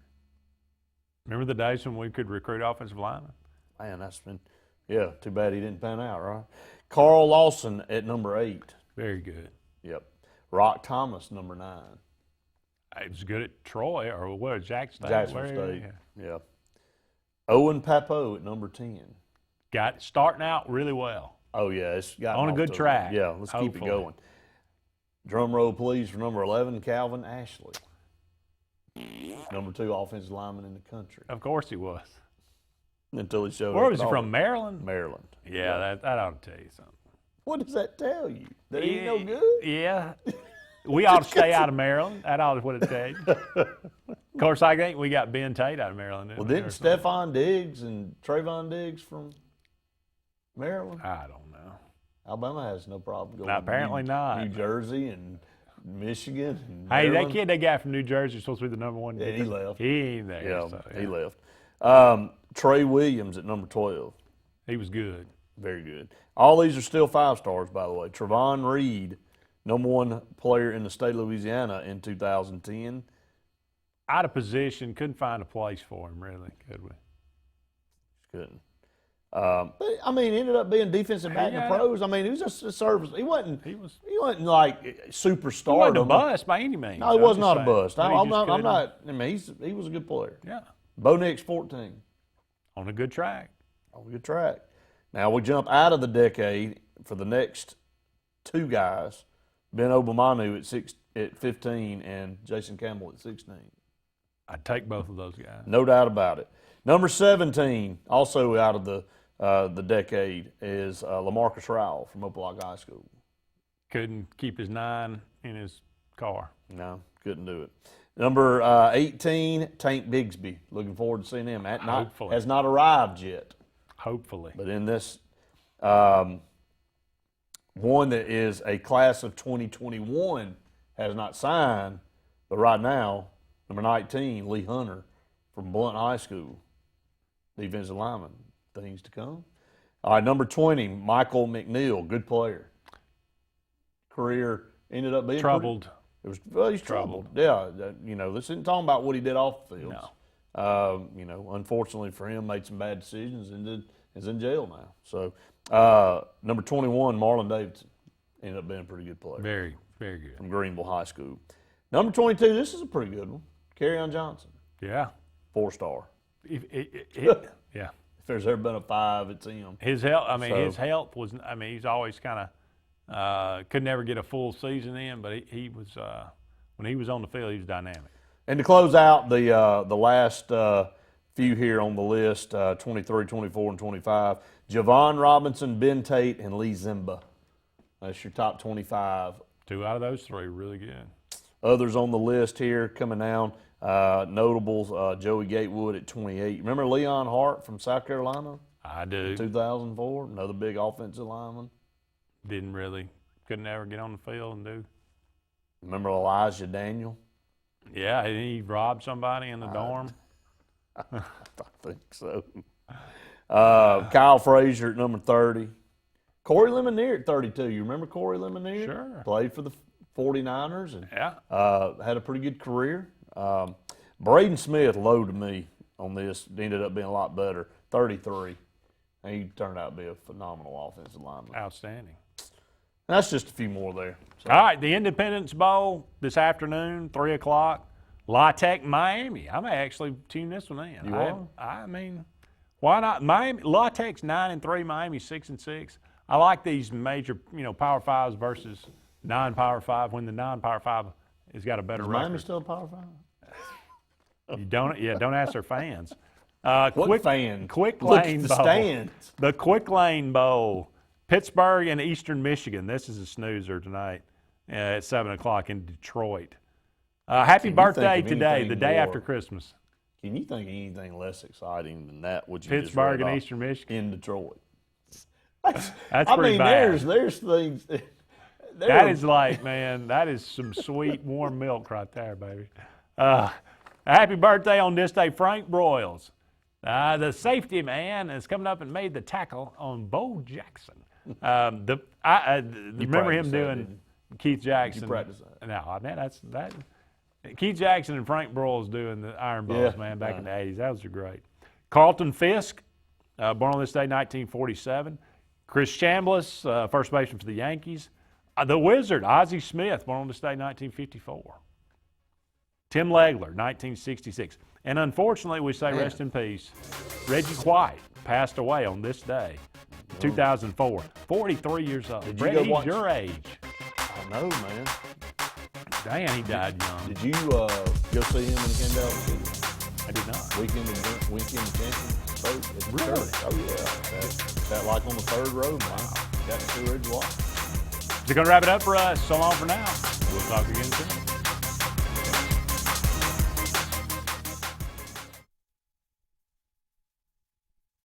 Remember the days when we could recruit offensive linemen? Man, that's been, yeah, too bad he didn't pan out, right? Carl Lawson at number 8. Very good. Yep. Rock Thomas, number 9. He was good at Troy, or what, Jackson State? Jackson State, yeah. Owen Papo at number 10. Got starting out really well. Oh, yeah. It's got On a good track. Yeah, let's keep it going. Drum roll, please, for number 11, Calvin Ashley. Number 2 offensive lineman in the country. Of course he was. Until he showed up. Where was he from, Maryland? Maryland. Yeah, that ought to tell you something. What does that tell you? That he ain't no good? Yeah. We ought to stay out of Maryland. That ought to what it tells you. Of course, I think we got Ben Tate out of Maryland. Well, didn't Stephon Diggs and Trayvon Diggs from Maryland? I don't know. Alabama has no problem going. Apparently not. New Jersey and Michigan. And hey, Maryland. that kid they got from New Jersey is supposed to be the number 1. Yeah, he left. He ain't there. Yeah, so, he left. Trey Williams at number 12. He was good. Very good. All these are still 5 stars, by the way. Trevon Reed, number 1 player in the state of Louisiana in 2010. Out of position, couldn't find a place for him, really, could we? Couldn't. But I mean, ended up being defensive back in the pros. I mean, he was just a service. He wasn't like superstar. He wasn't a bust by any means. No, he was not a bust. I'm not. I mean, he was a good player. Yeah. Bo Nix, 14. On a good track. On a good track. Now we jump out of the decade for the next 2 guys. Ben Obamanu at 15 and Jason Campbell at 16. I'd take both of those guys. No doubt about it. Number 17, also out of the decade, is LaMarcus Rowell from Opelika High School. Couldn't keep his 9 in his car. No, couldn't do it. Number 18, Tank Bigsby. Looking forward to seeing him. Has not arrived yet. Hopefully. But in this one that is a class of 2021 has not signed, but right now, number 19, Lee Hunter from Blount High School, defensive lineman. Things to come. All right, number 20, Michael McNeil, good player. Career ended up being troubled. He's troubled. Yeah, this isn't talking about what he did off the field. No. Unfortunately for him, made some bad decisions and is in jail now. So, number 21, Marlon Davidson, ended up being a pretty good player. Very, very good. From Greenville High School. Number 22, this is a pretty good one. Kerryon Johnson. Yeah. 4-star. Yeah. If there's ever been a 5, it's him. His health. His health was. He's always kind of could never get a full season in, but he was when he was on the field, he was dynamic. And to close out the last few here on the list, 23, 24, and 25, Javon Robinson, Ben Tate, and Lee Zimba. That's your top 25. 2 out of those 3 really good. Others on the list here coming down. Notables, Joey Gatewood at 28. Remember Leon Hart from South Carolina? I do. 2004, another big offensive lineman. Couldn't ever get on the field and do. Remember Elijah Daniel? Yeah, he robbed somebody in the dorm. I think so. Kyle Frazier at number 30. Corey Lemonnier at 32. You remember Corey Lemonnier? Sure. Played for the 49ers and had a pretty good career. Braden Smith, low to me on this, ended up being a lot better. 33. And he turned out to be a phenomenal offensive lineman. Outstanding. That's just a few more there. So. All right, the Independence Bowl this afternoon, 3 o'clock. La Tech, Miami. I may actually tune this one in. You are? I mean, why not? Miami. La Tech's 9-3, Miami 6-6. I like these major, Power 5s versus non-Power 5 when the non-Power 5 has got a better record. Miami still a Power 5? You don't ask their fans. What fans? Quick Look Lane at the Bowl. stands. The Quick Lane Bowl. Pittsburgh and Eastern Michigan. This is a snoozer tonight at 7 o'clock in Detroit. Happy birthday today, the day after Christmas. Can you think of anything less exciting than that? Pittsburgh and Eastern Michigan in Detroit. That's pretty bad. There's things. That is like, man, that is some sweet warm milk right there, baby. Happy birthday on this day, Frank Broyles. The safety man is coming up and made the tackle on Bo Jackson. Remember him doing Keith Jackson? You practice that? No, man, that's that. Keith Jackson and Frank Broyles doing the Iron Balls, man, back in the 80s. Those are great. Carlton Fisk, born on this day, 1947. Chris Chambliss, first baseman for the Yankees. The Wizard, Ozzie Smith, born on this day, 1954. Tim Legler, 1966. And unfortunately, we say rest in peace, Reggie White passed away on this day, 2004, 43 years old. Did you Brett, go he's watch? your age. I know, man. Damn, he died young. Did you go see him when he came down? I did not. Weekend champion spoke at the Really? church. Oh yeah, that like on the third row. Wow, got to see Reggie White. They're going to wrap it up for us. So long for now. We'll talk again soon.